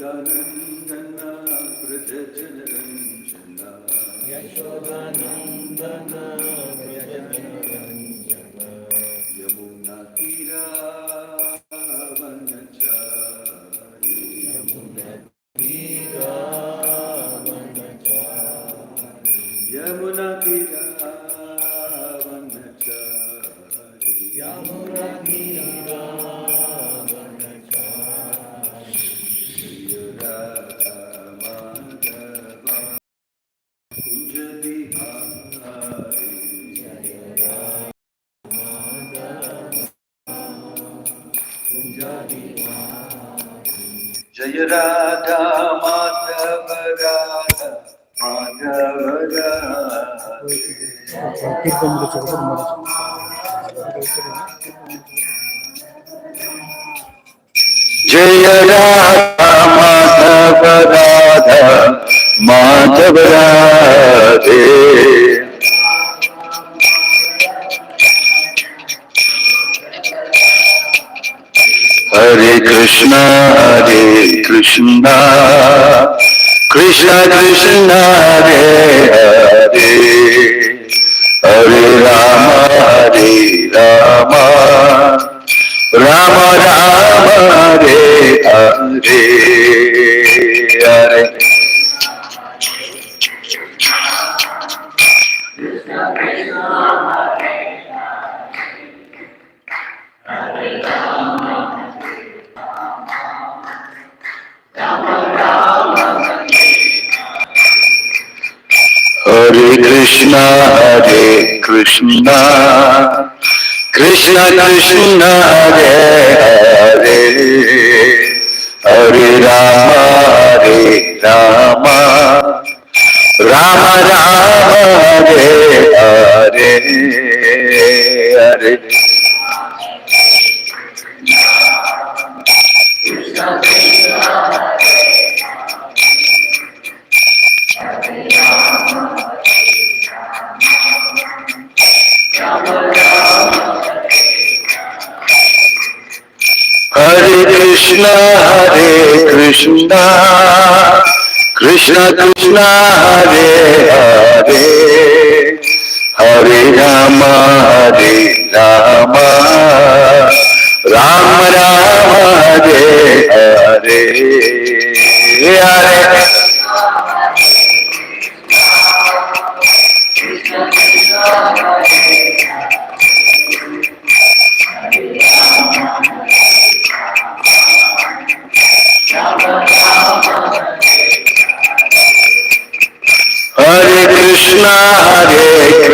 Yashodanandana Braja Janaranjana Yashodanandana Braja Janaranjana Yamuna Tira Vanachari Yamuna Tira Vanachari Yamuna Tira Vanachari Yamuna Tira Jaya Radha Madhava Radha Madhava Radha Jaya Radha Madhava Radha Madhava Radha Hare Krishna, Krishna Krishna, Hare Hare, Hare Rama, Rama Rama, Hare Hare, Hare. Hare Krishna, Krishna Krishna, Hare Hare, Hare Rama, Rama Rama, Hare Hare, Hare. Hare Krishna, Krishna Krishna, Hare Hare, Hare Rama, Rama Rama, Hare Hare, Hare. Hare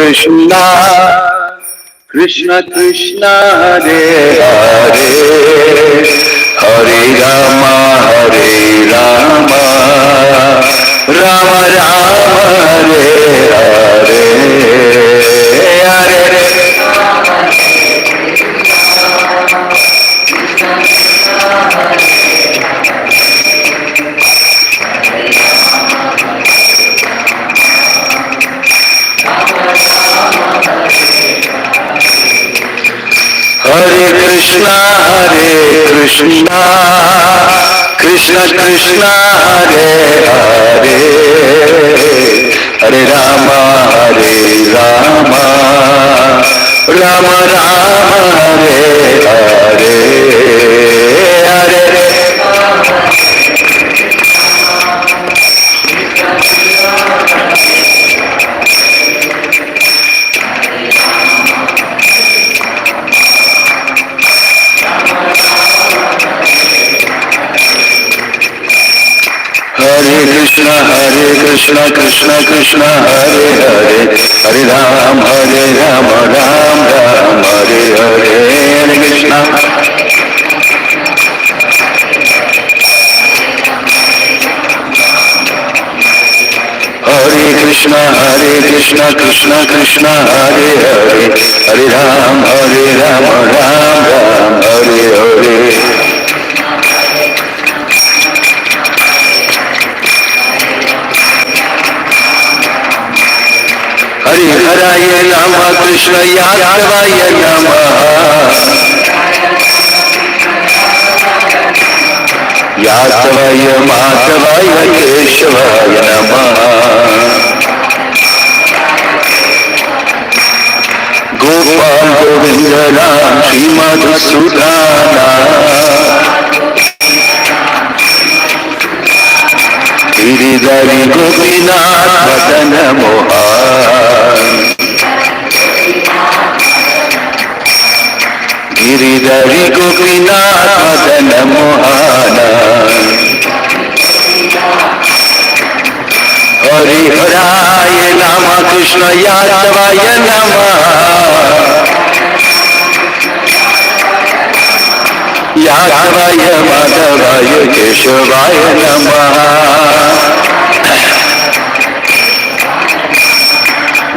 Krishna, Krishna Krishna, Hare Hare, Hare Rama, Rama Rama, Hare Hare, Hare. Hare Krishna, Krishna Krishna, Hare Hare, Hare Rama, Rama Rama, Hare Hare, Hare. Hare Krishna, Krishna Krishna, Hare Hare, Hare Ram, Ram Ram, Hare Hare, Hare Krishna. Hare Krishna, Krishna Krishna, Hare Hare, Hare Ram, Ram Ram, Hare Hare. Hare Hare Rama Krishna Yadavaya Namaha. Yadavaya Madhavaya Keshavaya Namaha. Gopal Govinda Ram Shri Madhusudhana. Giridhari Gopinath Madana Mohan. Giridhari Gopinath Madana Mohana. Hari Haraya Nama Krishna Yadavaya Namaha. Yadavaya Madhavaya Keshavaya Namaha.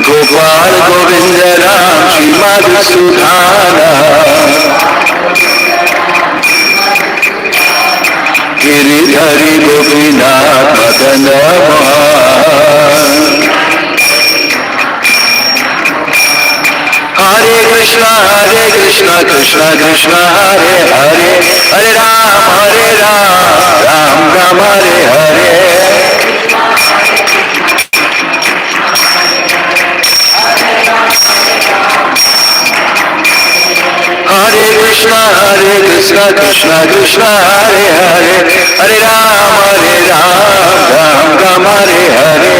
Gopal Govinda Ram Shri Madhusudhana. Giridhari Gopinath Madana Mohan. Hare Krishna Krishna Krishna Hare Hare, Hare Ram Ram Ram Hare Hare. Hare Krishna Krishna Krishna Hare Hare, Hare Ram Ram Ram Hare Hare.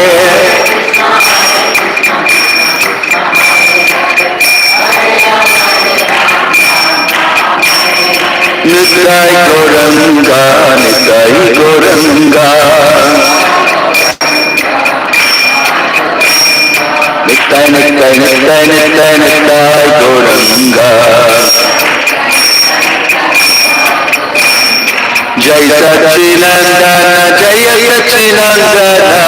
Nitai Gauranga, Nitai Gauranga. Nitai, Nitai, Nitai, Nitai, Nitai Gauranga. Jai Satchinandana, Jai Satchinandana.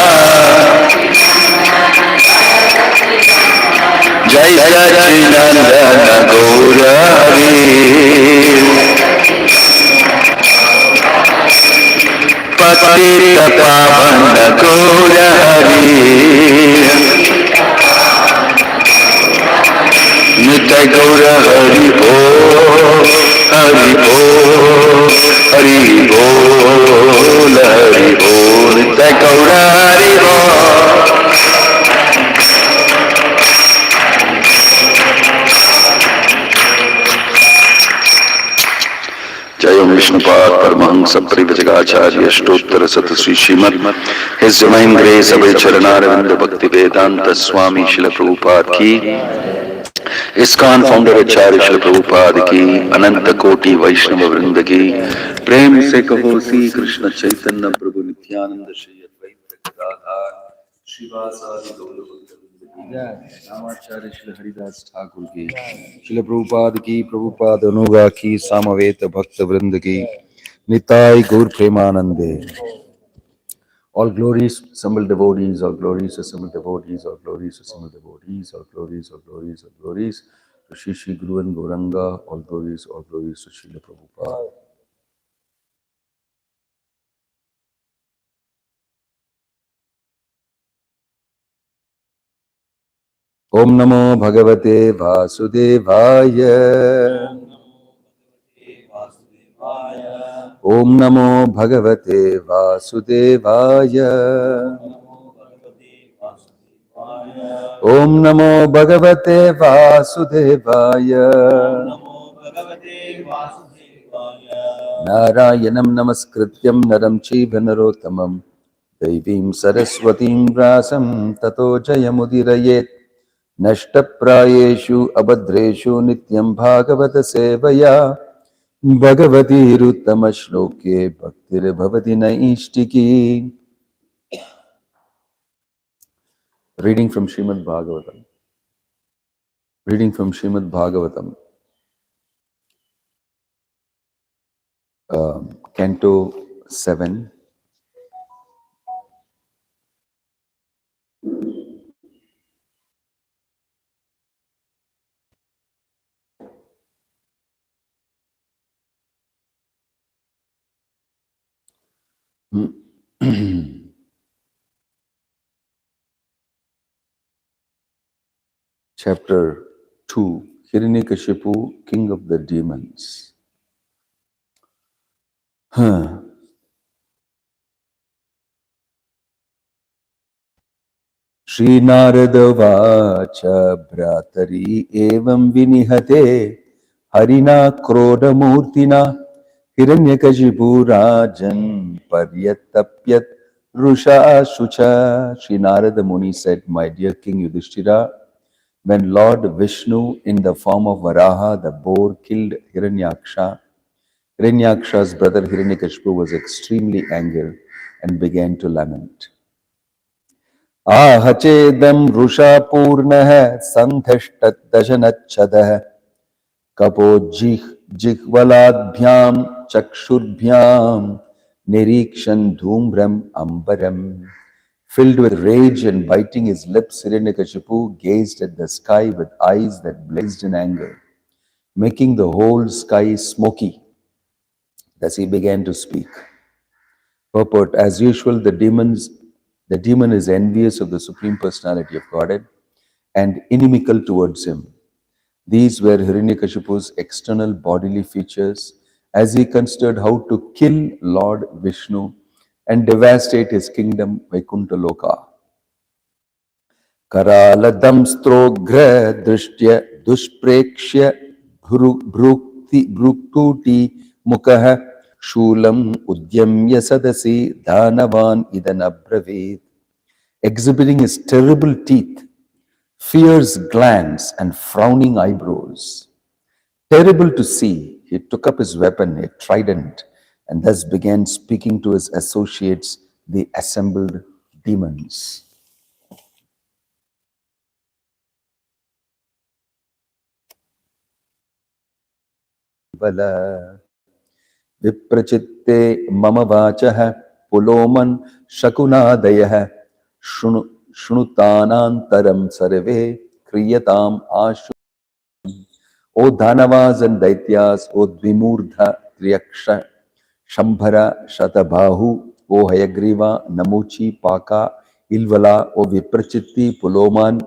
Jai Satchinandana Gaurari. Patita Pavana Gaurari. Nitai Gaura Hari Bo, Hari Bo, Hari Bo, Hari Bo, Nitai Gaura Hari Bo. Jayam Vishnupad Paramahansa Parivajagacharya Ashtottara Satasri Srimad His Divine Grace Abhay Charanaravinda Bhakti Vedanta Swami Srila Prabhupada ki, ISKCON Founder Acharya Srila Prabhupada ki, Ananta Koti Vaishnava Vrinda ki, Prem se kaho Sri Krishna Chaitanya Prabhu Nityananda Shri Advaita Gadadhar Srivasadi Gaura Bhakta Namacharya Srila Haridas Thakur ki, Srila Prabhupada ki, Prabhupada Anuga ki, Samaveta Bhakta Vrinda ki, Nitai Gaur Premanande. All glories, assembled devotees, all glories, assembled devotees, all glories, assembled devotees, all glories, all glories, all glories, to Shri Shri Guru and Gauranga, all glories to Srila Prabhupada. Om Namo Bhagavate Vasudevaya. Om Namo Bhagavate Vasudevaya. Om Namo Bhagavate Vasudevaya. Narayanam Namaskrityam Naram Chiva Narottamam Devim Saraswatim Vyasam Tato Jayamudirayet Nashtaprayeshu Abhadreshu Nityam Bhagavata Sevaya Bhagavati Ruttama Shloke Bhaktir Bhavati Naishtiki. Reading from Srimad Bhagavatam. Reading from Srimad Bhagavatam. Canto 7. Chapter 2. Hiranyakashipu, King of the Demons. Shri Narada Vacha Bhratari Evam Vinihate Harina Kroda Murtina Hiranyakashipu Rajan Paryatapyat Rusha Shucha. Shri Narada Muni said, my dear King Yudhishthira, when Lord Vishnu in the form of Varaha, the boar, killed Hiranyaksha, Hiranyaksha's brother Hiranyakashipu was extremely angry and began to lament. आहचेदं रुषापूर्णः सन्धिष्टदशनच्छदः कपोज्जिह्वलाभ्यां चक्षुर्भ्यां निरीक्षन् धूम्रम् अम्बरम्. Filled with rage and biting his lips, Hiranyakashipu gazed at the sky with eyes that blazed in anger, making the whole sky smoky. Thus he began to speak. Purport: as usual, the demon is envious of the Supreme Personality of Godhead and inimical towards him. These were Hiranyakashipu's external bodily features as he considered how to kill Lord Vishnu and devastate his kingdom Vaikuntha Loka. Karaladamstrogra drishtya dushprekshya bruktuti mukaha shulam udyamya sadasi dhanavan idanabraved. Exhibiting his terrible teeth, fierce glance and frowning eyebrows. Terrible to see, he took up his weapon, a trident, and thus began speaking to his associates, the assembled demons. Viprachitte mama vachaha puloman shakunadayah shnutanantaram sarve kriyatam ashu. O Dhanavas and Daityas, O Dvimurdha Triyaksha Shambhara Shatabahu, O Hayagriva Namuchi Paka Ilvala, O Viprachitti Puloman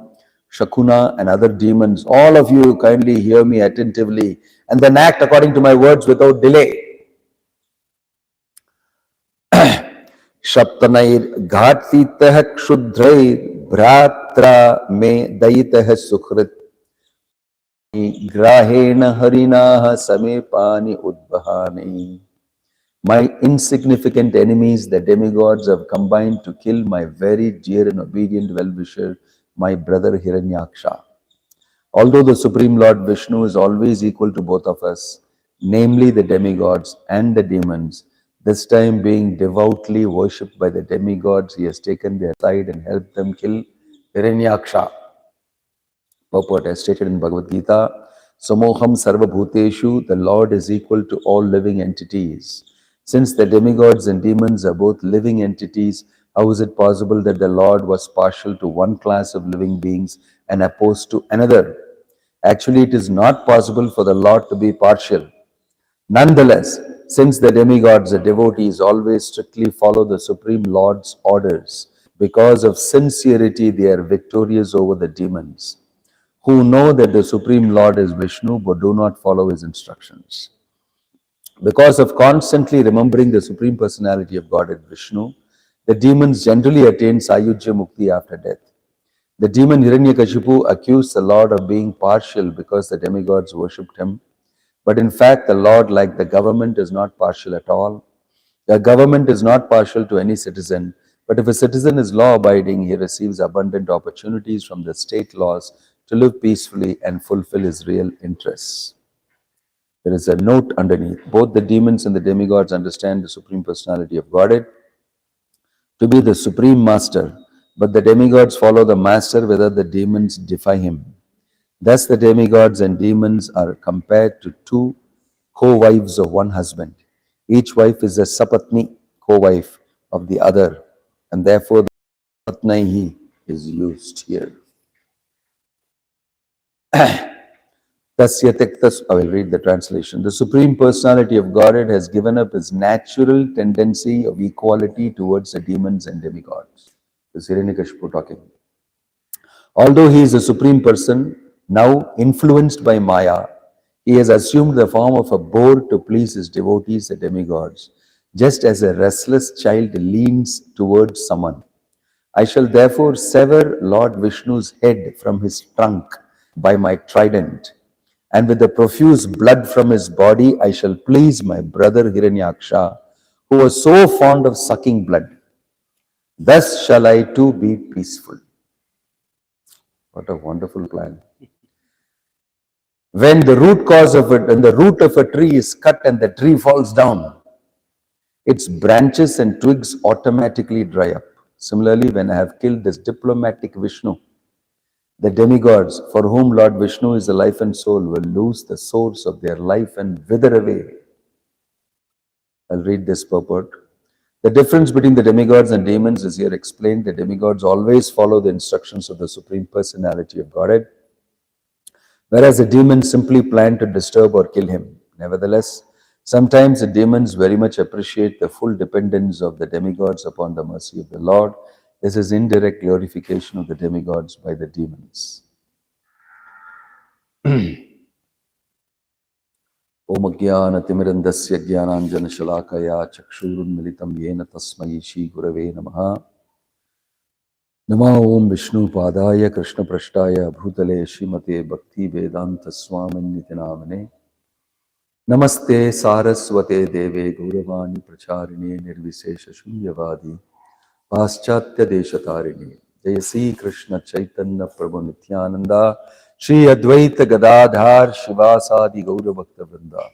Shakuna and other demons, all of you kindly hear me attentively and then act according to my words without delay. Shaptanair Ghatitah Kshudrair Bhratra Me Daitah Sukhrit Grahena Harinaha Samepani Udbahani. My insignificant enemies, the demigods, have combined to kill my very dear and obedient well-wisher, my brother Hiranyaksha. Although the Supreme Lord Vishnu is always equal to both of us, namely the demigods and the demons, this time being devoutly worshipped by the demigods, he has taken their side and helped them kill Hiranyaksha. Purport as stated in Bhagavad Gita, Samoham Sarva Bhuteshu, the Lord is equal to all living entities. Since the demigods and demons are both living entities, how is it possible that the Lord was partial to one class of living beings and opposed to another? Actually, it is not possible for the Lord to be partial. Nonetheless, since the demigods, the devotees always strictly follow the Supreme Lord's orders, because of sincerity they are victorious over the demons, who know that the Supreme Lord is Vishnu but do not follow his instructions. Because of constantly remembering the Supreme Personality of Godhead Vishnu, the demons generally attain Sayujya Mukti after death. The demon Hiranyakashipu accused the Lord of being partial because the demigods worshipped him. But in fact, the Lord, like the government, is not partial at all. The government is not partial to any citizen, but if a citizen is law-abiding, he receives abundant opportunities from the state laws to live peacefully and fulfill his real interests. There is a note underneath. Both the demons and the demigods understand the Supreme Personality of Godhead to be the Supreme Master, but the demigods follow the Master whether the demons defy him. Thus the demigods and demons are compared to two co-wives of one husband. Each wife is a sapatni, co-wife of the other, and therefore the sapatnaihi is used here. Tasya tektas, I will read the translation. The Supreme Personality of Godhead has given up his natural tendency of equality towards the demons and demigods. This is Hiranyakashipu talking. Although he is a Supreme Person, now influenced by Maya, he has assumed the form of a boar to please his devotees, the demigods, just as a restless child leans towards someone. I shall therefore sever Lord Vishnu's head from his trunk by my trident, and with the profuse blood from his body I shall please my brother Hiranyaksha, who was so fond of sucking blood. Thus shall I too be peaceful. What a wonderful plan. When the root of a tree is cut and the tree falls down, its branches and twigs automatically dry up. Similarly, when I have killed this diplomatic Vishnu, the demigods, for whom Lord Vishnu is the life and soul, will lose the source of their life and wither away. I'll read this purport. The difference between the demigods and demons is here explained. The demigods always follow the instructions of the Supreme Personality of Godhead, whereas the demons simply plan to disturb or kill him. Nevertheless, sometimes the demons very much appreciate the full dependence of the demigods upon the mercy of the Lord. This is indirect glorification of the demigods by the demons. Om Jnana-timirandasya Jnananjana-shalakaya Chakshurunmilitam Yena Tasmai Shri Gurave Namaha. Nama Om Vishnu Padaya Krishna Prashtaya Bhutale Srimate Bhakti Vedanta Swami Namane. Namaste Saraswate Deve Gauravani Pracharine Nirvisesha Shunyavadi Paschatya Deshatarine. Jai Sri Krishna Chaitanya Prabhu Nityananda Shri Advaita Gadadhar Shivasadi Gaura Bhakta Vrinda.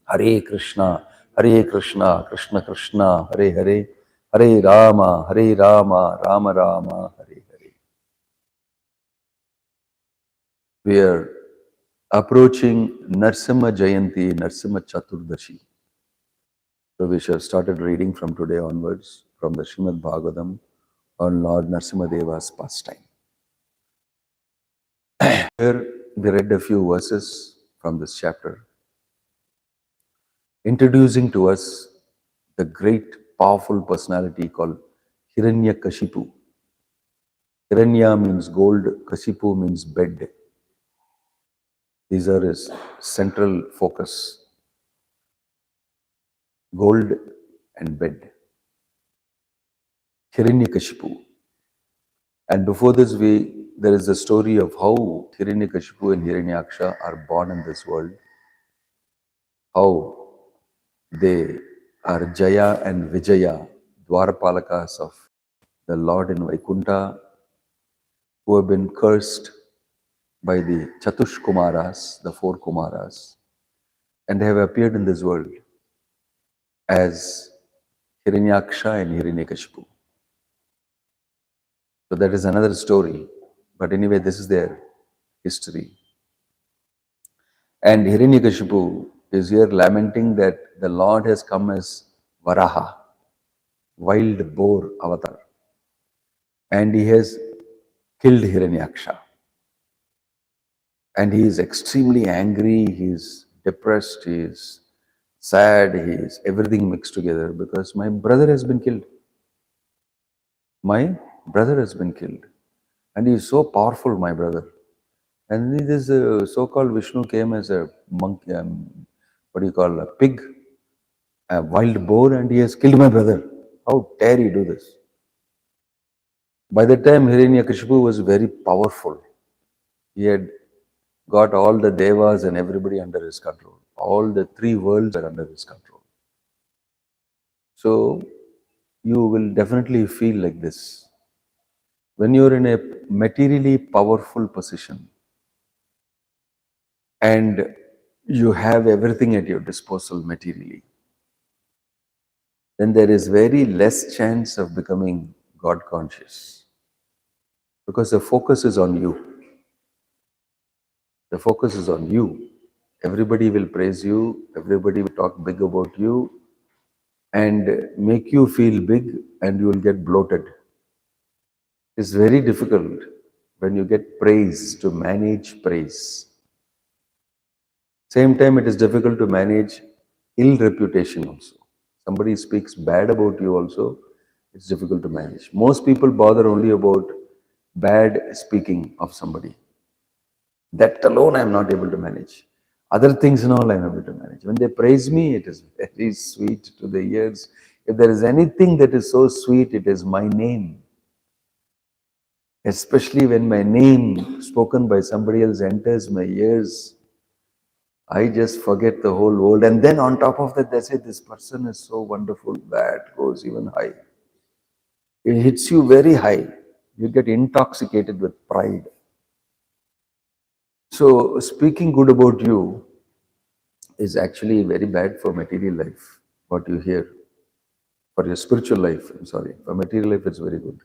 Hare Krishna, Krishna Krishna, Hare Hare, Hare Rama, Rama Rama, Hare Hare. We are approaching Narsimha Jayanti, Narsimha Chaturdashi. So we shall started reading from today onwards from the Srimad Bhagavatham on Lord Narsimha Deva's pastime. Here we read a few verses from this chapter, introducing to us the great powerful personality called Hiranyakashipu. Hiranya means gold, Kashipu means bed. These are his central focus. Gold and bed. Hiranyakashipu. And before this, there is a story of how Hiranyakashipu and Hiranyaksha are born in this world. How they are Jaya and Vijaya, Dwarapalakas of the Lord in Vaikuntha, who have been cursed by the Chatush Kumaras, the 4 Kumaras, and they have appeared in this world as Hiranyaksha and Hiranyakashipu. So that is another story. But anyway, this is their history. And Hiranyakashipu is here lamenting that the Lord has come as Varaha, wild boar avatar. And he has killed Hiranyaksha. And he is extremely angry, he is depressed, he is sad, he is everything mixed together because my brother has been killed. My brother has been killed. And he is so powerful, my brother. And this so-called Vishnu came as a monkey, a pig, a wild boar, and he has killed my brother. How dare he do this? By the time Hiranyakashipu was very powerful, he had got all the devas and everybody under his control. All the 3 worlds are under his control. So you will definitely feel like this. When you're in a materially powerful position and you have everything at your disposal materially, then there is very less chance of becoming God conscious because the focus is on you. The focus is on you. Everybody will praise you, everybody will talk big about you and make you feel big and you will get bloated. It's very difficult when you get praise to manage praise. Same time, it is difficult to manage ill reputation also. Somebody speaks bad about you also, it's difficult to manage. Most people bother only about bad speaking of somebody. That alone I am not able to manage. Other things and all I am able to manage. When they praise me, it is very sweet to the ears. If there is anything that is so sweet, it is my name. Especially when my name spoken by somebody else enters my ears, I just forget the whole world. And then on top of that, they say, this person is so wonderful. That goes even high. It hits you very high. You get intoxicated with pride. So speaking good about you is actually very bad for material life, what you hear. For your spiritual life, I'm sorry. For material life, it's very good.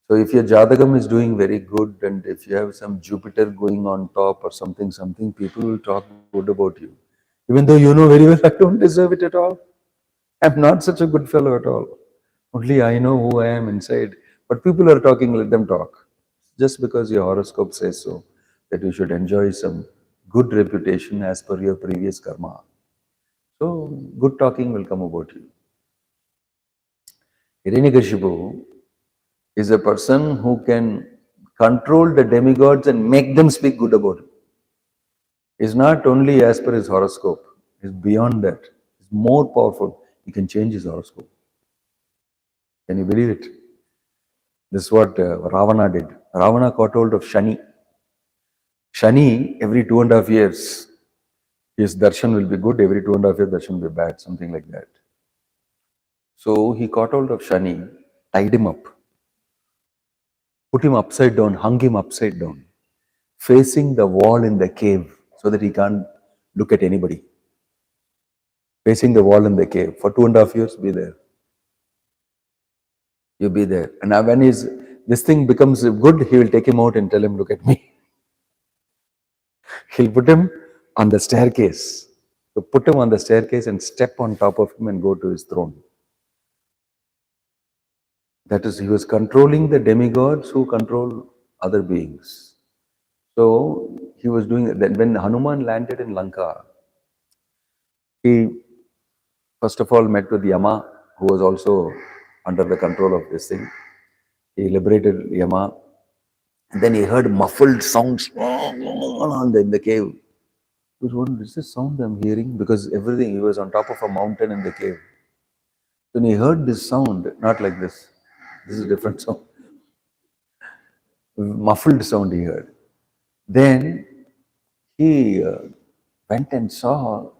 So if your Jadagam is doing very good and if you have some Jupiter going on top or something, people will talk good about you. Even though you know very well, I don't deserve it at all. I'm not such a good fellow at all. Only I know who I am inside. But people are talking, let them talk. Just because your horoscope says so, that you should enjoy some good reputation as per your previous karma. So good talking will come about you. Hiranyakashipu is a person who can control the demigods and make them speak good about him. Is not only as per his horoscope, is beyond that. Is more powerful. He can change his horoscope. Can you believe it? This is what Ravana did. Ravana caught hold of Shani. Shani, every 2.5 years, his darshan will be good, every 2.5 years, darshan will be bad, something like that. So he caught hold of Shani, tied him up, put him upside down, hung him upside down, facing the wall in the cave so that he can't look at anybody. Facing the wall in the cave. For 2.5 years, be there. You be there. And now when this thing becomes good, he will take him out and tell him, look at me. He'll put him on the staircase. So put him on the staircase and step on top of him and go to his throne. That is, he was controlling the demigods who control other beings. So he was doing that. When Hanuman landed in Lanka, he first of all met with Yama, who was also under the control of this thing. He liberated Yama. Then he heard muffled sounds in the cave. He was wondering, is this sound I'm hearing? Because everything, he was on top of a mountain in the cave. Then he heard this sound, not like this. This is a different sound. Muffled sound he heard. Then he went and saw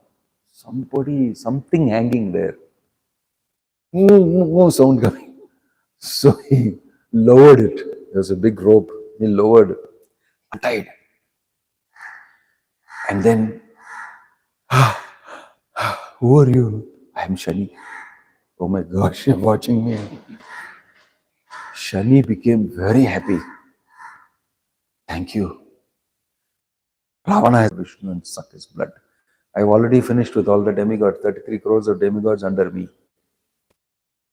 something hanging there. No sound coming. So he lowered it. There was a big rope. He lowered, untied. And then, who are you? I am Shani. Oh my gosh, you're watching me. Shani became very happy. Thank you. Ravana has Vishnu and suck his blood. I've already finished with all the demigods, 33 crores of demigods under me.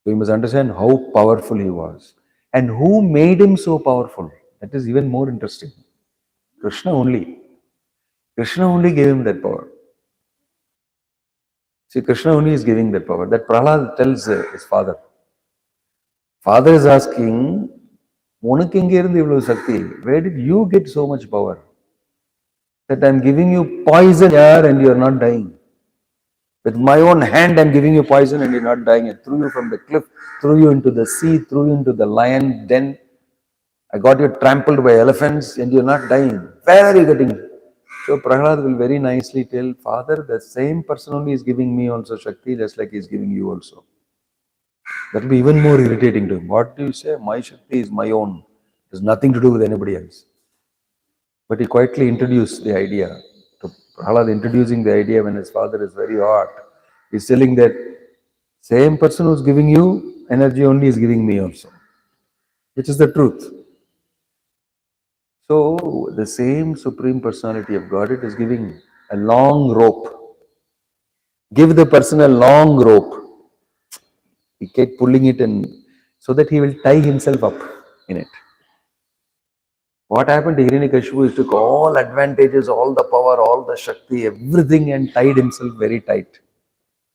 So you must understand how powerful he was. And who made him so powerful? That is even more interesting. Krishna only. Krishna only gave him that power. See, Krishna only is giving that power. That Prahlad tells his father. Father is asking, where did you get so much power? That I'm giving you poison here and you're not dying. With my own hand, I'm giving you poison and you're not dying. I threw you from the cliff, threw you into the sea, threw you into the lion den. I got you trampled by elephants and you're not dying. Where are you getting? So Prahlad will very nicely tell, Father, the same person only is giving me also Shakti, just like he's giving you also. That will be even more irritating to him. What do you say? My Shakti is my own. It has nothing to do with anybody else. But he quietly introduced the idea. To Prahlad introducing the idea when his father is very hot. He's telling that same person who's giving you energy only is giving me also. Which is the truth. So the same Supreme Personality of Godhead is giving a long rope. Give the person a long rope. He kept pulling it and so that he will tie himself up in it. What happened to Hiranyakashipu is took all advantages, all the power, all the Shakti, everything and tied himself very tight.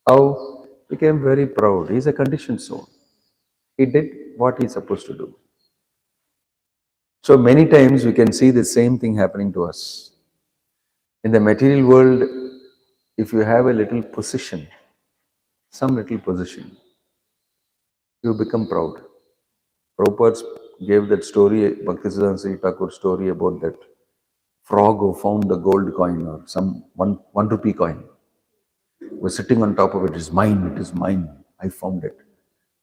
How? Became very proud. He's a conditioned soul. He did what he's supposed to do. So many times we can see the same thing happening to us. In the material world, if you have a little position, some little position, you become proud. Prabhupada's gave that story, Bhaktisiddhanta Thakur story about that frog who found the gold coin or some one rupee coin. Was sitting on top of it. It is mine. I found it.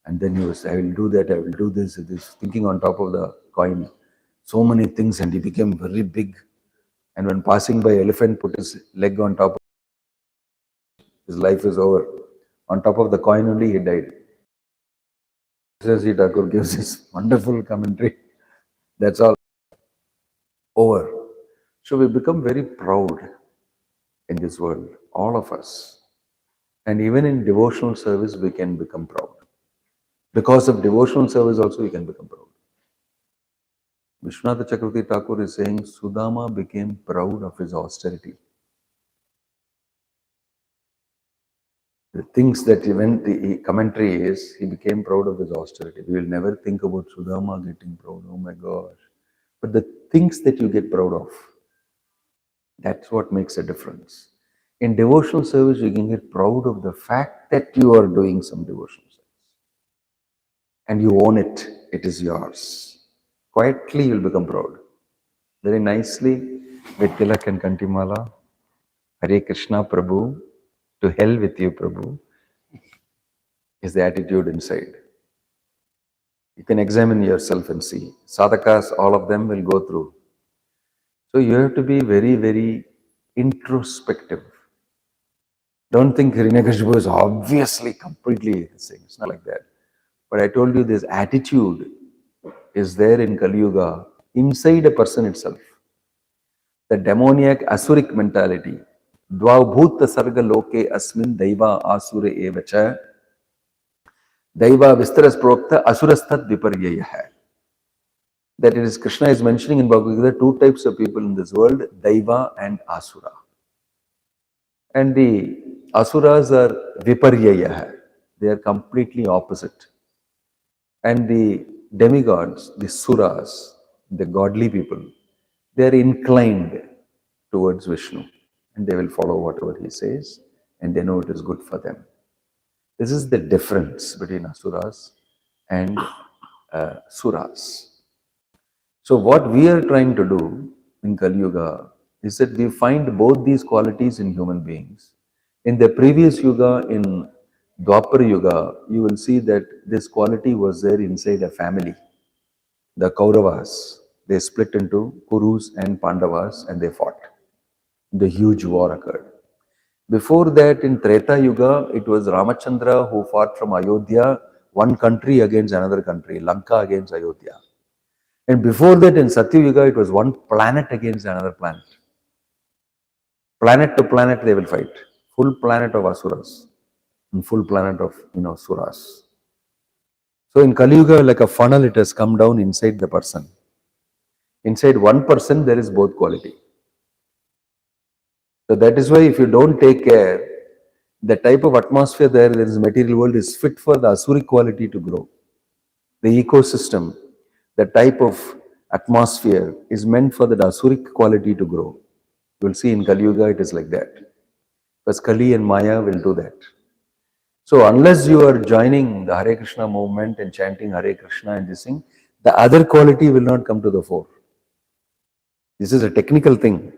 And then he was, I will do that, I will do this, thinking on top of the coin. So many things, and he became very big. And when passing by, elephant put his leg on top. His life is over. On top of the coin only, he died. Bhaktisiddhanta Thakur gives this wonderful commentary. That's all over. So we become very proud in this world, all of us. And even in devotional service, we can become proud. Because of devotional service also, we can become proud. Vishwanath Chakravarti Thakur is saying, Sudama became proud of his austerity. The things that even the commentary is, he became proud of his austerity. We will never think about Sudama getting proud, oh my gosh. But the things that you get proud of, that's what makes a difference. In devotional service, you can get proud of the fact that you are doing some devotional service. And you own it, it is yours. Quietly, you'll become proud. Very nicely, with Tilak and Kantimala, Hare Krishna Prabhu, to hell with you Prabhu, is the attitude inside. You can examine yourself and see. Sadhakas, all of them will go through. So you have to be very, very introspective. Don't think Hiranyakashipu is obviously completely saying. It's not like that. But I told you this attitude is there in Kali Yuga inside a person itself. The demoniac asuric mentality. Dvaubhuta sarga loke asmin daiva asure evacha. Daiva vistaras prokta asurasthat viparyaya. That it is Krishna is mentioning in Bhagavad Gita, two types of people in this world, Daiva and Asura. And the Asuras are viparyaya. They are completely opposite. And the demigods, the Suras, the godly people, they are inclined towards Vishnu. And they will follow whatever he says, and they know it is good for them. This is the difference between Asuras and Suras. So what we are trying to do in Kali Yuga is that we find both these qualities in human beings. In the previous Yuga, in Dwapar Yuga, you will see that this quality was there inside a family. The Kauravas, they split into Kurus and Pandavas and they fought. The huge war occurred. Before that, in Treta Yuga, it was Ramachandra who fought from Ayodhya, one country against another country, Lanka against Ayodhya. And before that, in Satya Yuga, it was one planet against another planet. Planet to planet, they will fight. Full planet of Asuras and full planet of, Suras. So in Kali Yuga, like a funnel, it has come down inside the person. Inside one person, there is both quality. So that is why if you don't take care, the type of atmosphere there is material world is fit for the Asuric quality to grow. The ecosystem, the type of atmosphere is meant for the Asuric quality to grow. You will see in Kali Yuga it is like that. Because Kali and Maya will do that. So unless you are joining the Hare Krishna movement and chanting Hare Krishna and this thing, the other quality will not come to the fore. This is a technical thing.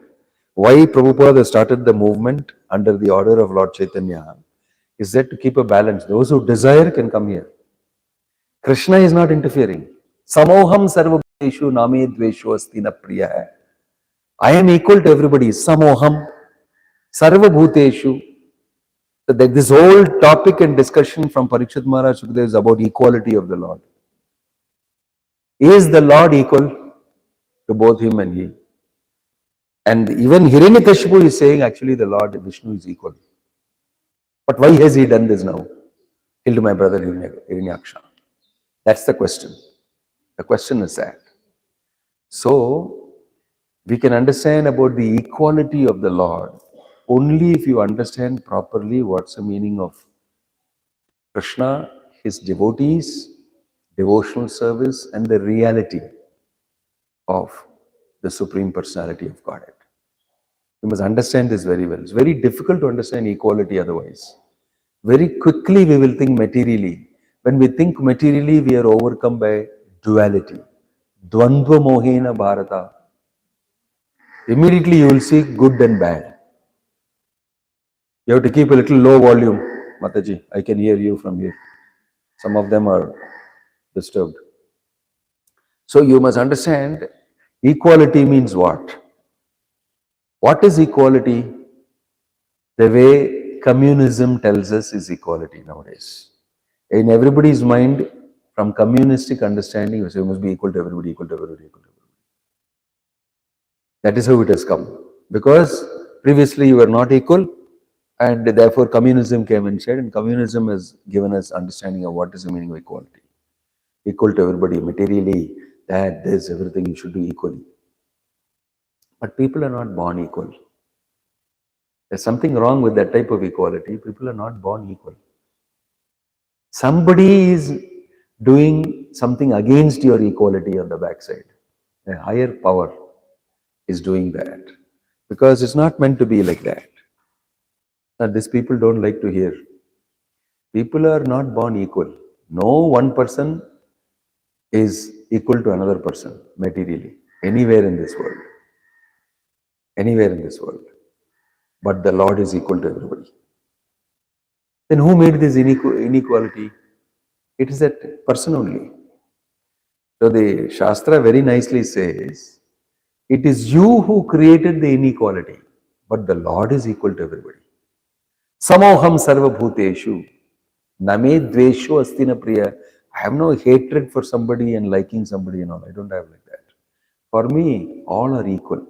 Why Prabhupada started the movement under the order of Lord Chaitanya is that to keep a balance. Those who desire can come here. Krishna is not interfering. Samoham sarvabhuteshu name dveshu asti na priya. I am equal to everybody. Samoham sarvabhuteshu. So that this whole topic and discussion from Parikshit Maharaj is about equality of the Lord. Is the Lord equal to both him and he? And even Hiranyakashipu is saying actually the Lord Vishnu is equal. But why has he done this now? Killed my brother Hiranyaksha. That's the question. The question is that. So, we can understand about the equality of the Lord only if you understand properly what's the meaning of Krishna, his devotees, devotional service, and the reality of the Supreme Personality of Godhead. You must understand this very well. It's very difficult to understand equality otherwise. Very quickly we will think materially. When we think materially, we are overcome by duality. Dvandva mohena bharata. Immediately you will see good and bad. You have to keep a little low volume. Mataji, I can hear you from here. Some of them are disturbed. So you must understand, equality means what? What is equality? The way communism tells us is equality nowadays. In everybody's mind, from communistic understanding, you must be equal to everybody, equal to everybody, equal to everybody. That is how it has come. Because previously you were not equal, and therefore communism came inside, and communism has given us understanding of what is the meaning of equality. Equal to everybody, materially, that, this, everything you should do equally. But people are not born equal. There's something wrong with that type of equality. People are not born equal. Somebody is doing something against your equality on the backside. A higher power is doing that. Because it's not meant to be like that. That these people don't like to hear. People are not born equal. No one person is equal to another person materially, anywhere in this world. Anywhere in this world. But the Lord is equal to everybody. Then who made this inequality? It is that person only. So the Shastra very nicely says, it is you who created the inequality, but the Lord is equal to everybody. Samoham sarva bhuteshu, name dvesho astina priya. I have no hatred for somebody and liking somebody and all. I don't have like that. For me, all are equal.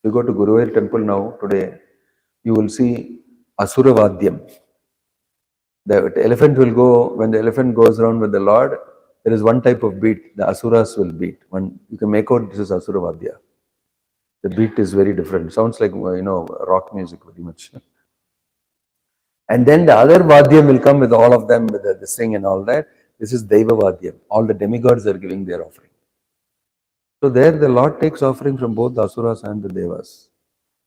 You go to Guruvayur temple now, today, you will see Asura Vadyam. The elephant will go, when the elephant goes around with the Lord, there is one type of beat, the Asuras will beat. When you can make out this is Asura Vadya. The beat is very different. Sounds like, rock music very much. And then the other Vadyam will come with all of them, with the sing and all that. This is Deva Vadyam. All the demigods are giving their offering. So there the Lord takes offering from both the Asuras and the Devas.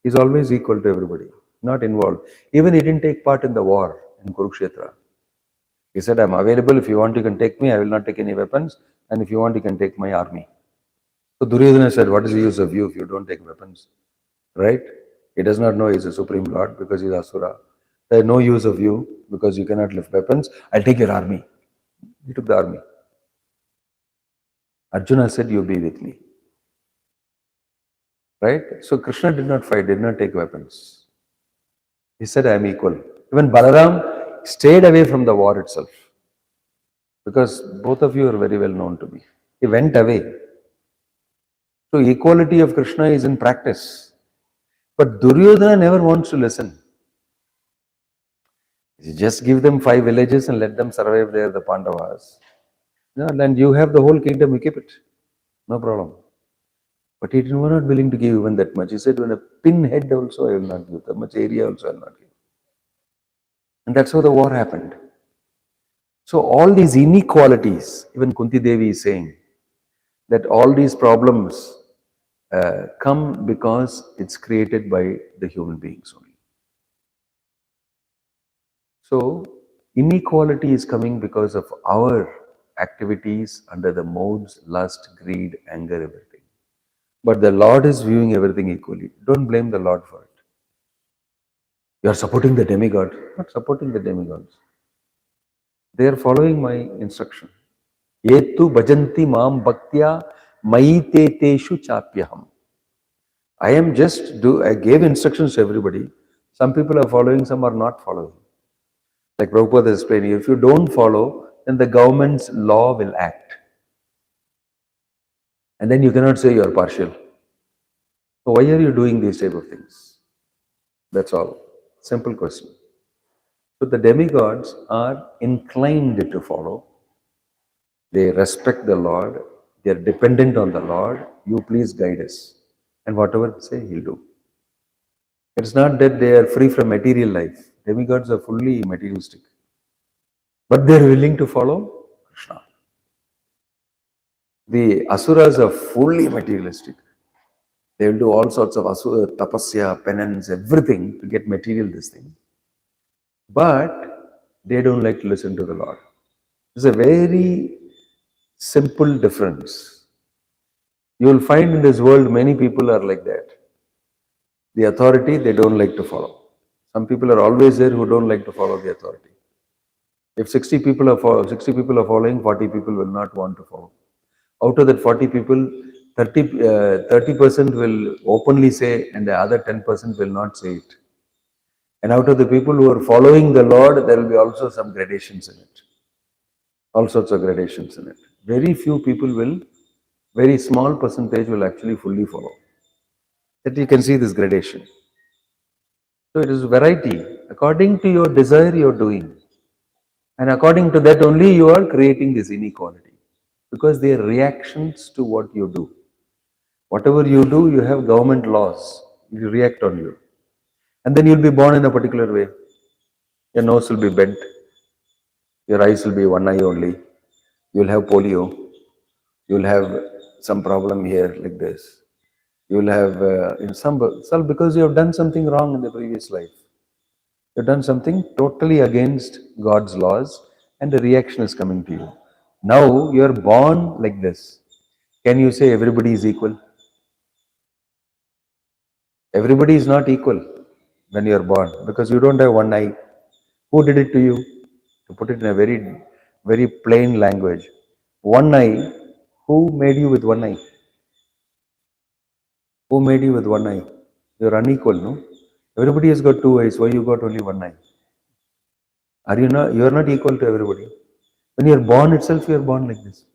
He's always equal to everybody, not involved. Even he didn't take part in the war in Kurukshetra. He said, I'm available. If you want, you can take me. I will not take any weapons. And if you want, you can take my army. So Duryodhana said, what is the use of you if you don't take weapons? Right? He does not know he is a supreme lord because he is Asura. There is no use of you because you cannot lift weapons. I'll take your army. He took the army. Arjuna said, you be with me. Right? So Krishna did not fight, did not take weapons. He said, I am equal. Even Balaram stayed away from the war itself. Because both of you are very well known to me. He went away. So equality of Krishna is in practice. But Duryodhana never wants to listen. You just give them 5 villages and let them survive there, the Pandavas. And you have the whole kingdom, you keep it. No problem. But he was not willing to give even that much. He said, when a pinhead also I will not give, that much area also I will not give. And that's how the war happened. So all these inequalities, even Kunti Devi is saying that all these problems come because it's created by the human beings only. So inequality is coming because of our activities under the modes, lust, greed, anger, everything. But the Lord is viewing everything equally. Don't blame the Lord for it. You are supporting the demigod. Not supporting the demigods. They are following my instruction. Yetu bhajanti mam bhaktya maite teshu chapyaham. I gave instructions to everybody. Some people are following, some are not following. Like Prabhupada is explaining, if you don't follow, then the government's law will act. And then you cannot say you are partial. So why are you doing these type of things? That's all. Simple question. So the demigods are inclined to follow. They respect the Lord. They are dependent on the Lord. You please guide us. And whatever they say, He'll do. It's not that they are free from material life. Demigods are fully materialistic. But they are willing to follow Krishna. The Asuras are fully materialistic. They will do all sorts of asura, tapasya, penance, everything to get material this thing. But they don't like to listen to the Lord. It's a very simple difference. You will find in this world many people are like that. The authority they don't like to follow. Some people are always there who don't like to follow the authority. If 60 people are following, 40 people will not want to follow. Out of that 40 people, 30% will openly say and the other 10% will not say it. And out of the people who are following the Lord, there will be also some gradations in it. All sorts of gradations in it. Very few people will, very small percentage will actually fully follow. That you can see this gradation. So it is variety. According to your desire, you are doing. And according to that only you are creating this inequality. Because they are reactions to what you do. Whatever you do, you have government laws. You react on you. And then you'll be born in a particular way. Your nose will be bent. Your eyes will be one eye only. You'll have polio. You'll have some problem here like this. You'll have in some because you have done something wrong in the previous life. You've done something totally against God's laws, and the reaction is coming to you. Now you're born like this. Can you say everybody is equal? Everybody is not equal when you're born because you don't have one eye. Who did it to you? To put it in a very, very plain language. One eye, who made you with one eye? Who made you with one eye? You're unequal, no? Everybody has got two eyes. Why you got only one eye? Are you not? You are not equal to everybody. When you are born itself, you are born like this.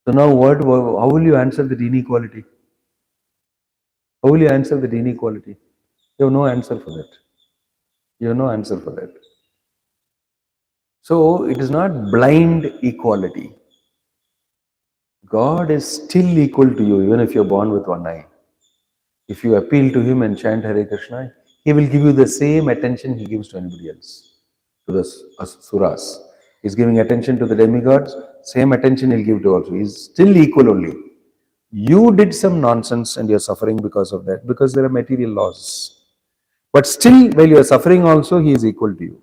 So now, how will you answer that inequality? How will you answer that inequality? You have no answer for that. You have no answer for that. So it is not blind equality. God is still equal to you, even if you are born with one eye. If you appeal to Him and chant Hare Krishna, He will give you the same attention He gives to anybody else, to the suras. He's giving attention to the demigods, same attention He'll give to also. He's still equal only. You did some nonsense and you're suffering because of that, because there are material laws. But still, while you're suffering also, He is equal to you.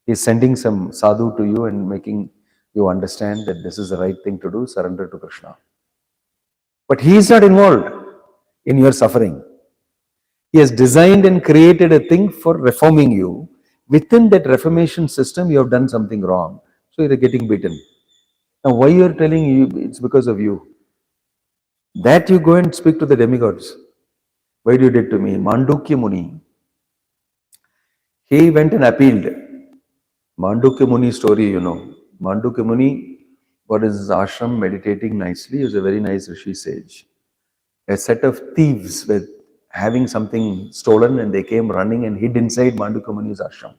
He's sending some sadhu to you and making you understand that this is the right thing to do, surrender to Krishna. But He is not involved in your suffering. He has designed and created a thing for reforming you. Within that reformation system, you have done something wrong. So you're getting beaten. Now, why you're telling you it's because of you? That you go and speak to the demigods. Why do you did to me? Mandukya Muni, he went and appealed. Mandukya Muni story, you know. Mandukya Muni got his ashram meditating nicely. He was a very nice Rishi sage. A set of thieves were having something stolen and they came running and hid inside Mandukya Muni's ashram.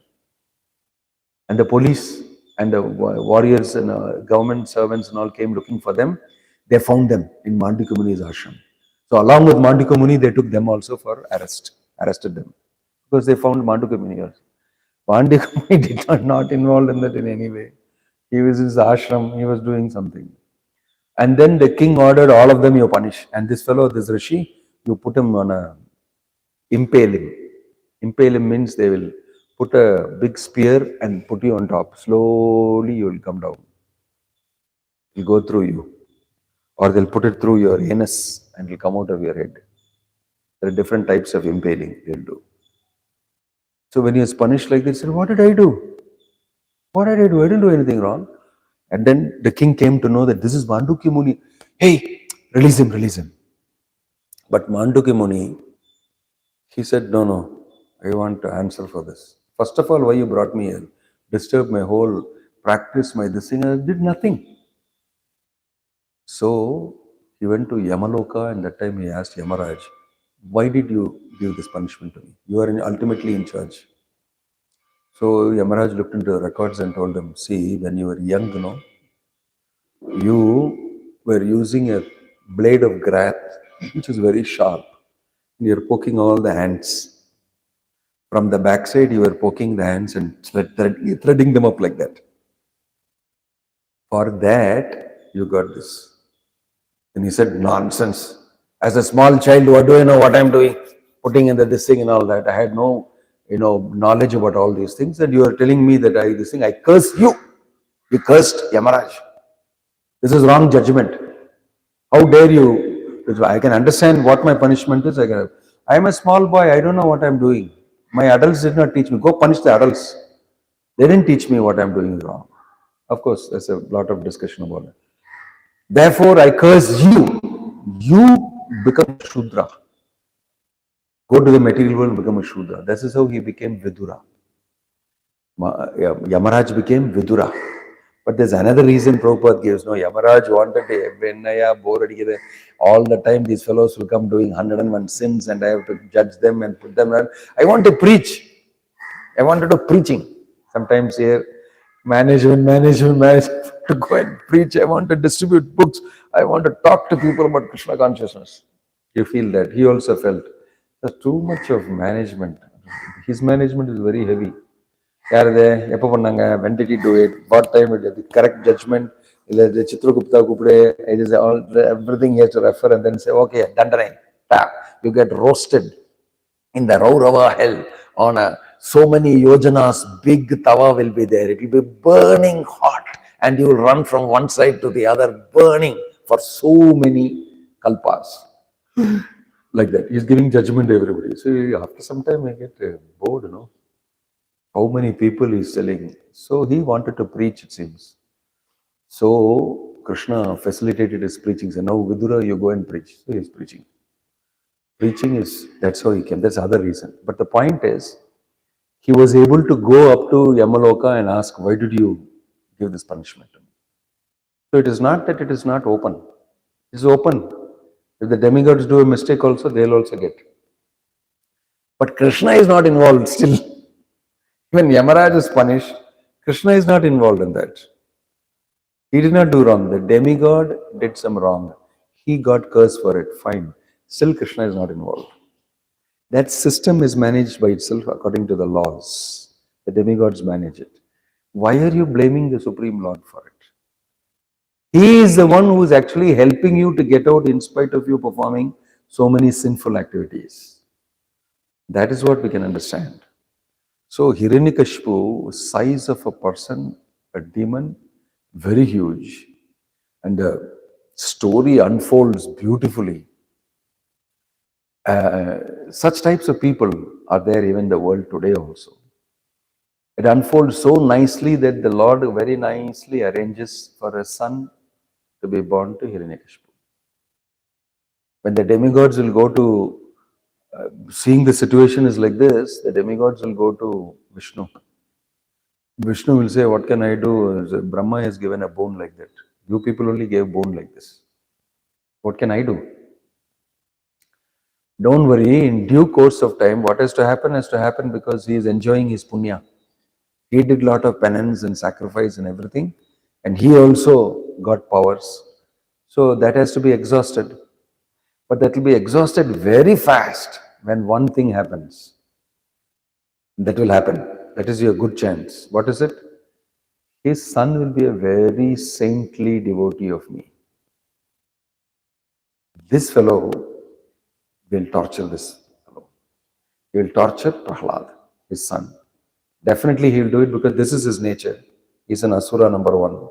And the police and the warriors and government servants and all came looking for them. They found them in Mandukya Muni's ashram. So along with Mandukya Muni, they took them also for arrested them. Because they found Mandukya Muni also. Mandukya Muni did not involved in that in any way. He was in his ashram, he was doing something. And then the king ordered all of them you punish. And this fellow, this Rishi, you put him on a impale him. Impale him means they will put a big spear and put you on top. Slowly you will come down. It will go through you. Or they'll put it through your anus and it will come out of your head. There are different types of impaling they'll do. So when he was punished like this, he said, what did I do? What did I do? I didn't do anything wrong. And then the king came to know that this is Mandukya Muni. Hey, release him, release him. But Mandukya Muni, he said, no, I want to answer for this. First of all, why you brought me here? Disturbed my whole practice, my this thing, I did nothing. So he went to Yamaloka and that time he asked Yamaraj, why did you give this punishment to me? You are ultimately in charge. So Yamaraj looked into the records and told him, see, when you were young, you were using a blade of grass, which is very sharp. You're poking all the ants. From the backside, you were poking the ants and threading them up like that. For that, you got this. And he said, nonsense. As a small child, what do I know what I'm doing? Putting in this thing and all that. I had no, knowledge about all these things. And you are telling me that this thing, I curse you. You cursed Yamaraj. This is wrong judgment. How dare you I can understand what my punishment is. I am a small boy. I don't know what I'm doing. My adults did not teach me. Go punish the adults. They didn't teach me what I'm doing wrong. Of course, there's a lot of discussion about it. Therefore, I curse you. You become Shudra. Go to the material world and become a Shudra. This is how he became Vidura. Yamaraj became Vidura. But there's another reason Prabhupada gives. No, Yamaraj wanted to, all the time these fellows will come doing 101 sins and I have to judge them and put them around. I want to preach. I wanted to preaching. Sometimes here, management, to go and preach. I want to distribute books. I want to talk to people about Krishna consciousness. You feel that. He also felt there's too much of management. His management is very heavy. When did he do it? What time it is? The correct judgment. The Chitragupta Kupde, it is everything he has to refer and then say, okay, Dandarai, you get roasted in the Raurava hell on so many yojanas, big tawa will be there. It will be burning hot and you will run from one side to the other, burning for so many kalpas. Like that. He's giving judgment to everybody. So after some time I get bored, you know. How many people he's telling. So he wanted to preach, it seems. So Krishna facilitated his preaching. So now Vidura, you go and preach. So he's preaching. Preaching is, that's how he came. That's the other reason. But the point is, he was able to go up to Yamaloka and ask, why did you give this punishment to me? So it is not that it is not open. It is open. If the demigods do a mistake also, they'll also get. But Krishna is not involved still. When Yamaraj is punished, Krishna is not involved in that. He did not do wrong. The demigod did some wrong. He got cursed for it. Fine. Still Krishna is not involved. That system is managed by itself according to the laws. The demigods manage it. Why are you blaming the Supreme Lord for it? He is the one who is actually helping you to get out in spite of you performing so many sinful activities. That is what we can understand. So Hiranyakashipu, size of a person, a demon, very huge. And the story unfolds beautifully. Such types of people are there even in the world today also. It unfolds so nicely that the Lord very nicely arranges for a son to be born to Hiranyakashipu. When the demigods will go to, seeing the situation is like this, the demigods will go to Vishnu. Vishnu will say, what can I do? Brahma has given a bone like that. You people only gave bone like this. What can I do? Don't worry, in due course of time, what has to happen because he is enjoying his punya. He did a lot of penance and sacrifice and everything, and he also got powers. So that has to be exhausted. But that will be exhausted very fast when one thing happens. That will happen. That is your good chance. What is it? His son will be a very saintly devotee of me. This fellow will torture this fellow. He will torture Prahlad, his son. Definitely he will do it because this is his nature. He is an Asura number one.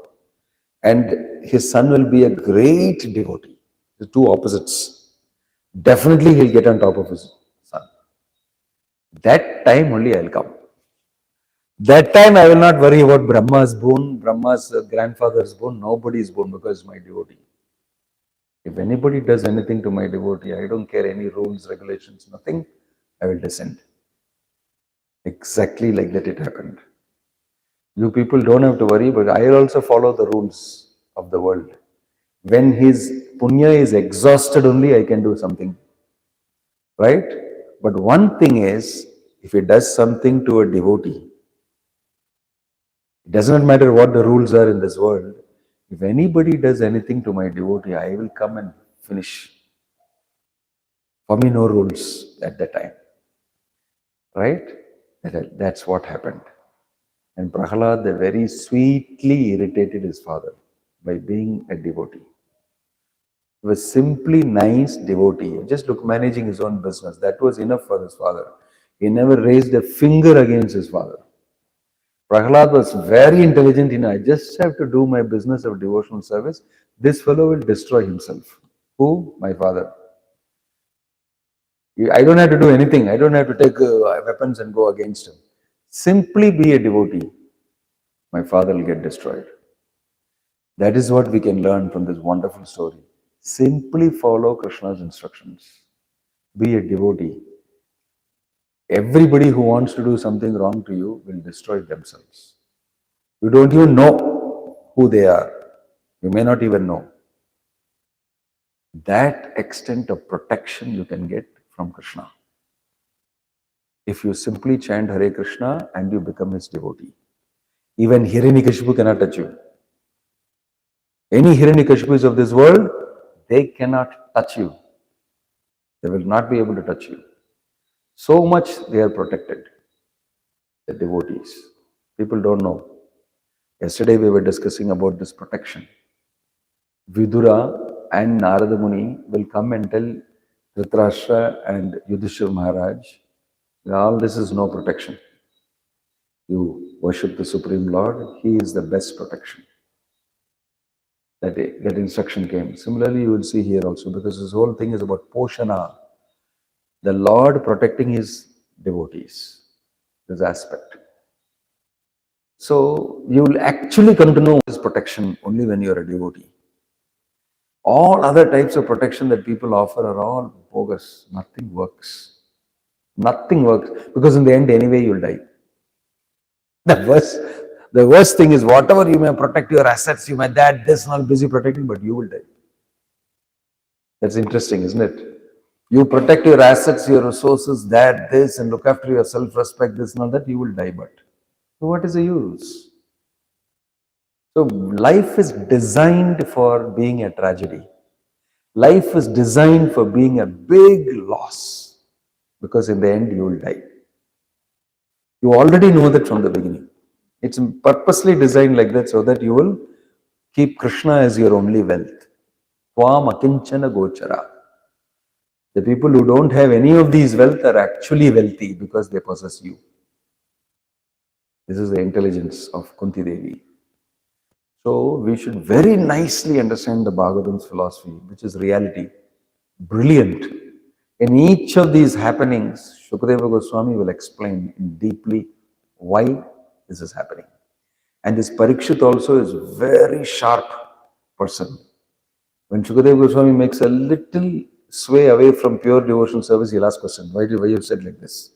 And his son will be a great devotee. The two opposites. Definitely he'll get on top of his son. That time only I'll come. That time I will not worry about Brahma's bone, Brahma's grandfather's bone. Nobody's bone because it's my devotee. If anybody does anything to my devotee, I don't care any rules, regulations, nothing, I will descend. Exactly like that it happened. You people don't have to worry, but I will also follow the rules of the world. When his punya is exhausted only, I can do something. Right? But one thing is, if he does something to a devotee, it does not matter what the rules are in this world. If anybody does anything to my devotee, I will come and finish. For me, no rules at that time. Right? That's what happened. And Prahlad very sweetly irritated his father by being a devotee. He was simply nice devotee. Just look, managing his own business. That was enough for his father. He never raised a finger against his father. Prahlad was very intelligent. I just have to do my business of devotional service. This fellow will destroy himself. Who? My father. I don't have to do anything. I don't have to take weapons and go against him. Simply be a devotee. My father will get destroyed. That is what we can learn from this wonderful story. Simply follow Krishna's instructions. Be a devotee. Everybody who wants to do something wrong to you will destroy themselves. You don't even know who they are. You may not even know. That extent of protection you can get from Krishna. If you simply chant Hare Krishna and you become his devotee. Even Hiranyakashipu cannot touch you. Any Hiranyakashipus of this world, they cannot touch you. They will not be able to touch you. So much they are protected, the devotees. People don't know. Yesterday we were discussing about this protection. Vidura and Narada Muni will come and tell Dhritarashtra and Yudhishthira Maharaj, all this is no protection. You worship the Supreme Lord, He is the best protection. That instruction came. Similarly, you will see here also, because this whole thing is about Poshana, the Lord protecting His devotees, this aspect. So, you will actually come to know this protection only when you are a devotee. All other types of protection that people offer are all bogus. Nothing works. Nothing works. Because in the end, anyway, you'll die. The worst thing is, whatever you may protect your assets, you may that, this, not busy protecting, but you will die. That's interesting, isn't it? You protect your assets, your resources, that, this, and look after your self-respect, this, not that, you will die, but so what is the use? So life is designed for being a tragedy. Life is designed for being a big loss, because in the end you will die. You already know that from the beginning. It's purposely designed like that so that you will keep Krishna as your only wealth. Tvam akinchana gochara. The people who don't have any of these wealth are actually wealthy because they possess you. This is the intelligence of Kunti Devi. So we should very nicely understand the Bhagavatam's philosophy, which is reality. Brilliant. In each of these happenings, Shukadeva Goswami will explain deeply why this is happening. And this Parikshit also is a very sharp person. When Shukadeva Goswami makes a little sway away from pure devotional service, he'll ask question, why you said like this?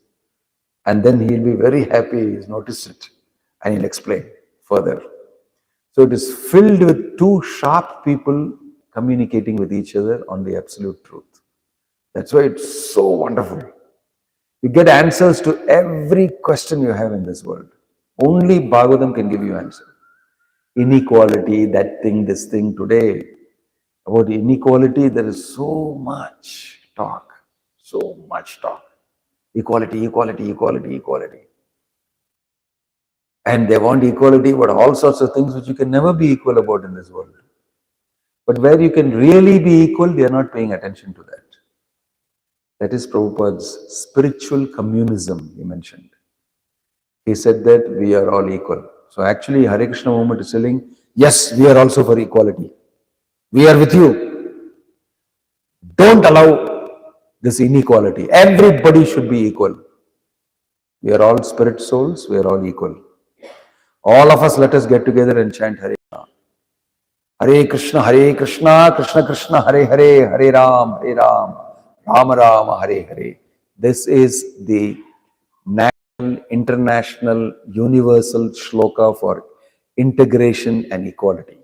And then he'll be very happy he's noticed it. And he'll explain further. So it is filled with two sharp people communicating with each other on the absolute truth. That's why it's so wonderful. You get answers to every question you have in this world. Only Bhagavatam can give you answer. Inequality, that thing, this thing. Today, about inequality, there is so much talk. So much talk. Equality, equality, equality, equality. And they want equality about all sorts of things which you can never be equal about in this world. But where you can really be equal, they are not paying attention to that. That is Prabhupada's spiritual communism, he mentioned. He said that we are all equal. So actually, Hare Krishna movement is telling, yes, we are also for equality. We are with you. Don't allow this inequality. Everybody should be equal. We are all spirit souls, we are all equal. All of us, let us get together and chant Hare Krishna. Hare Krishna, Krishna Krishna, Hare Hare, Hare Ram, Rama Rama, Hare Hare. This is the national, international, universal shloka for integration and equality.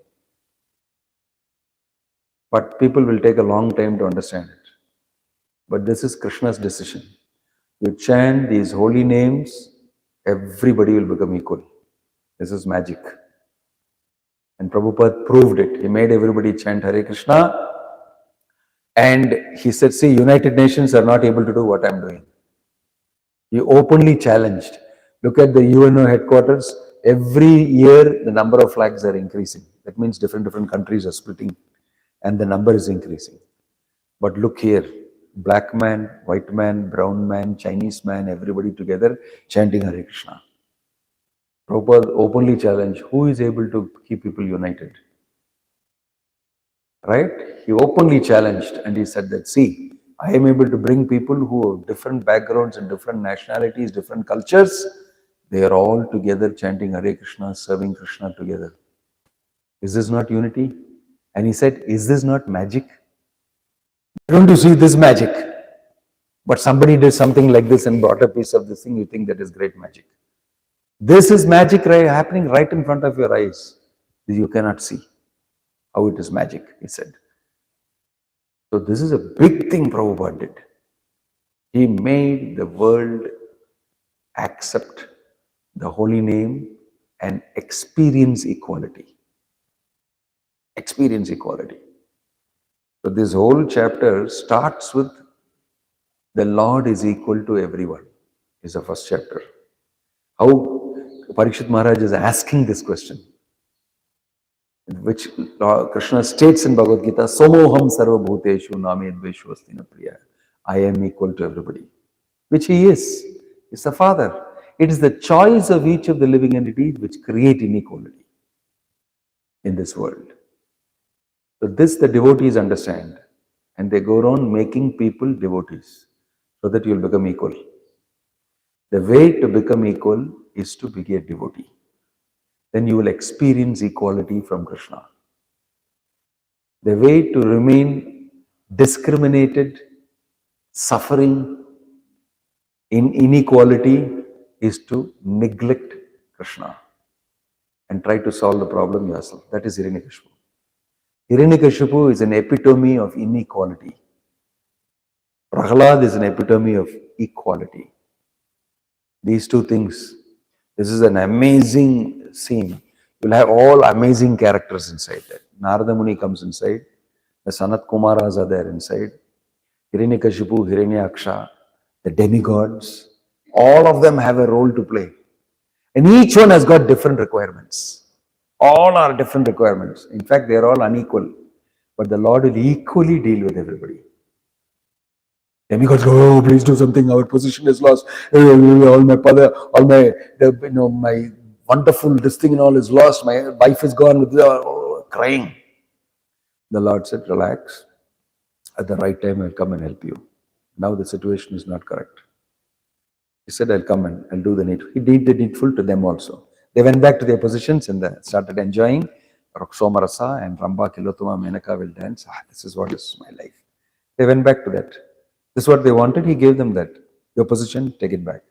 But people will take a long time to understand it. But this is Krishna's decision. You chant these holy names, everybody will become equal. This is magic. And Prabhupada proved it. He made everybody chant Hare Krishna. And he said, see, United Nations are not able to do what I'm doing. He openly challenged. Look at the UNO headquarters. Every year, the number of flags are increasing. That means different countries are splitting. And the number is increasing. But look here. Black man, white man, brown man, Chinese man, everybody together chanting Hare Krishna. Prabhupada openly challenged, who is able to keep people united? right? He openly challenged and he said that, see, I am able to bring people who have different backgrounds and different nationalities, different cultures. They are all together chanting Hare Krishna, serving Krishna together. Is this not unity? And he said, is this not magic? Don't you see this magic? But somebody did something like this and brought a piece of this thing, you think that is great magic. This is magic happening right in front of your eyes. You cannot see how it is magic, he said. So this is a big thing Prabhupada did. He made the world accept the holy name and experience equality. Experience equality. So this whole chapter starts with the Lord is equal to everyone, is the first chapter. How Parikshit Maharaj is asking this question, which Krishna states in Bhagavad Gita, Somoham sarva bhuteshu name dveshu astina priya. I am equal to everybody, which he is. He's the Father. It is the choice of each of the living entities which create inequality in this world. So this the devotees understand, and they go around making people devotees so that you will become equal. The way to become equal is to be a devotee. Then you will experience equality from Krishna. The way to remain discriminated, suffering in inequality is to neglect Krishna and try to solve the problem yourself. That is Hiranyakashipu. Hiranyakashipu is an epitome of inequality. Prahlad is an epitome of equality. These two things. This is an amazing scene. You'll have all amazing characters inside that. Narada Muni comes inside. The Sanat Kumaras are there inside. Hiranyakashipu, Hiranyaksha, the demigods. All of them have a role to play. And each one has got different requirements. All are different requirements. In fact, they are all unequal. But the Lord will equally deal with everybody. Demigods go, oh, please do something. Our position is lost. All my father, all my, my wonderful this thing and all is lost. My wife is gone with crying. The Lord said, relax. At the right time, I'll come and help you. Now the situation is not correct. He said, I'll come and I'll do the needful. He did the needful to them also. They went back to their positions and started enjoying. Somarasa and Ramba Kilotuma Menaka will dance. This is what is my life. They went back to that. This is what they wanted. He gave them that. Your position, take it back.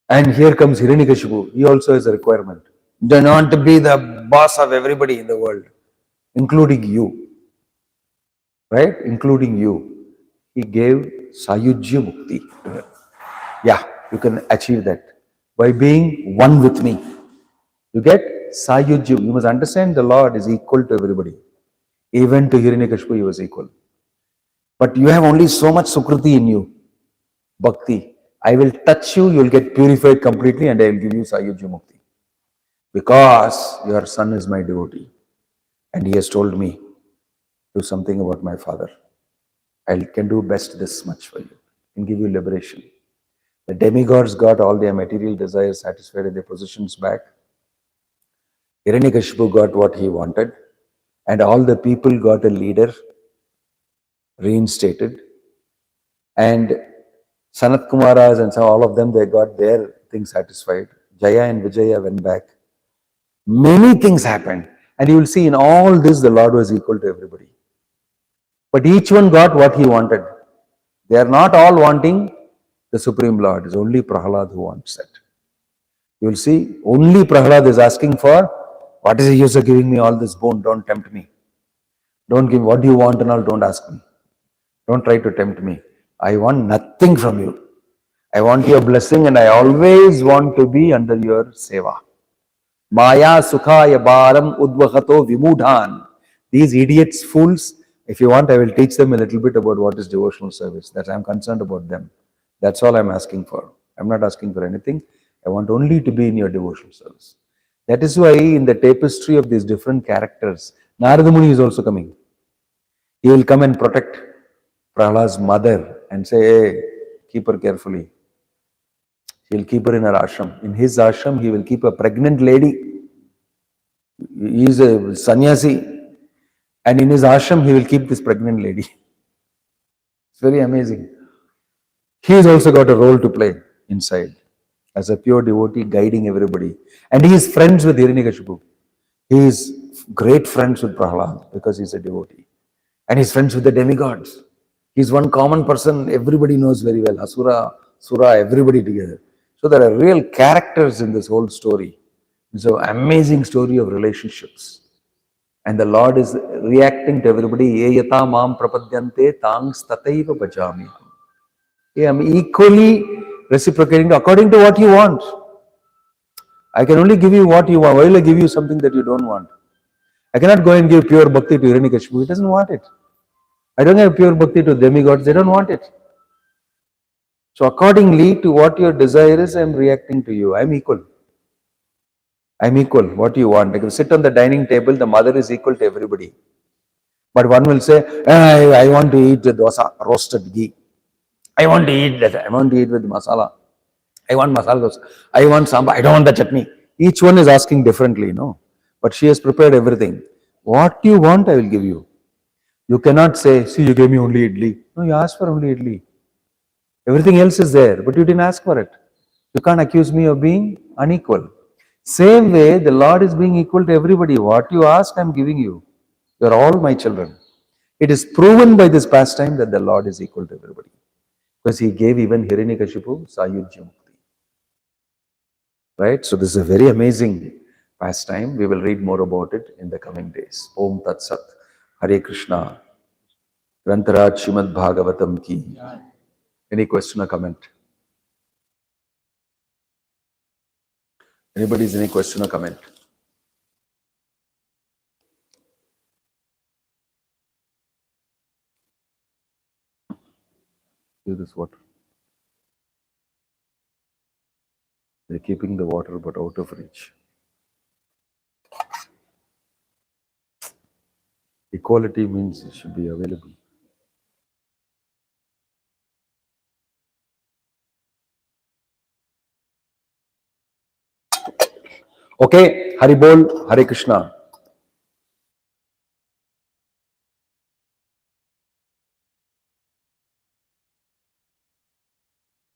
And here comes Hiranyakashipu. He also has a requirement. Do not to be the boss of everybody in the world, including you. Right? Including you. He gave Sayujya Mukti to her. Yeah, you can achieve that by being one with me. You get Sayujya. You must understand the Lord is equal to everybody. Even to Hiranyakashipu, he was equal. But you have only so much Sukriti in you. Bhakti. I will touch you, you will get purified completely and I will give you Sayujya Mukti. Because your son is my devotee. And he has told me, do something about my father. I can do best this much for you. I can give you liberation. The demigods got all their material desires satisfied and their positions back. Hiranyakashipu got what he wanted. And all the people got a leader reinstated. And Sanat Kumaras and so all of them, they got their things satisfied. Jaya and Vijaya went back. Many things happened. And you will see in all this, the Lord was equal to everybody. But each one got what he wanted. They are not all wanting the Supreme Lord. It's only Prahlad who wants that. You will see, only Prahlad is asking for, what is the use of giving me all this bone? Don't tempt me. Don't give, what do you want and all, don't ask me. Don't try to tempt me. I want nothing from you. I want your blessing and I always want to be under your seva. Maya sukhaya bharam udvahato vimudhan. These idiots, fools, if you want, I will teach them a little bit about what is devotional service. That I am concerned about them. That's all I am asking for. I am not asking for anything. I want only to be in your devotional service. That is why in the tapestry of these different characters, Narada Muni is also coming. He will come and protect Prahlad's mother and say, hey, keep her carefully. He will keep her in her ashram. In his ashram, he will keep a pregnant lady. He is a sannyasi. And in his ashram, he will keep this pregnant lady. It's very amazing. He has also got a role to play inside as a pure devotee guiding everybody. And he is friends with Hiranyakashipu. He is great friends with Prahlad because he's a devotee. And he's friends with the demigods. He's one common person everybody knows very well. Asura, Sura, everybody together. So there are real characters in this whole story. It's an amazing story of relationships. And the Lord is reacting to everybody. Ye yata mam prapadyante tangs tataiva bhajami. I am equally reciprocating according to what you want. I can only give you what you want. Why will I give you something that you don't want? I cannot go and give pure bhakti to Hiranyakashipu. He doesn't want it. I don't have pure bhakti to demigods. They don't want it. So accordingly to what your desire is, I am reacting to you. I am equal. I am equal. What you want. Like you sit on the dining table, the mother is equal to everybody. But one will say, I want to eat dosa, roasted ghee. I want to eat that. I want to eat with masala. I want masala dosa. I want sambar. I don't want the chutney. Each one is asking differently, no? But she has prepared everything. What you want, I will give you. You cannot say, see, you gave me only idli. No, you asked for only idli. Everything else is there, but you didn't ask for it. You can't accuse me of being unequal. Same way, the Lord is being equal to everybody. What you ask, I'm giving you. You are all my children. It is proven by this pastime that the Lord is equal to everybody. Because he gave even Hiranyakashipu Sayujya Mukti. Right? So this is a very amazing pastime. We will read more about it in the coming days. Om Tat Sat. Hare Krishna. Grantaraj Srimad Bhagavatam ki. Any question or comment? Anybody's any question or comment? Use this water. They're keeping the water but out of reach. Equality means it should be available. Okay, Hari Bol, Hare Krishna.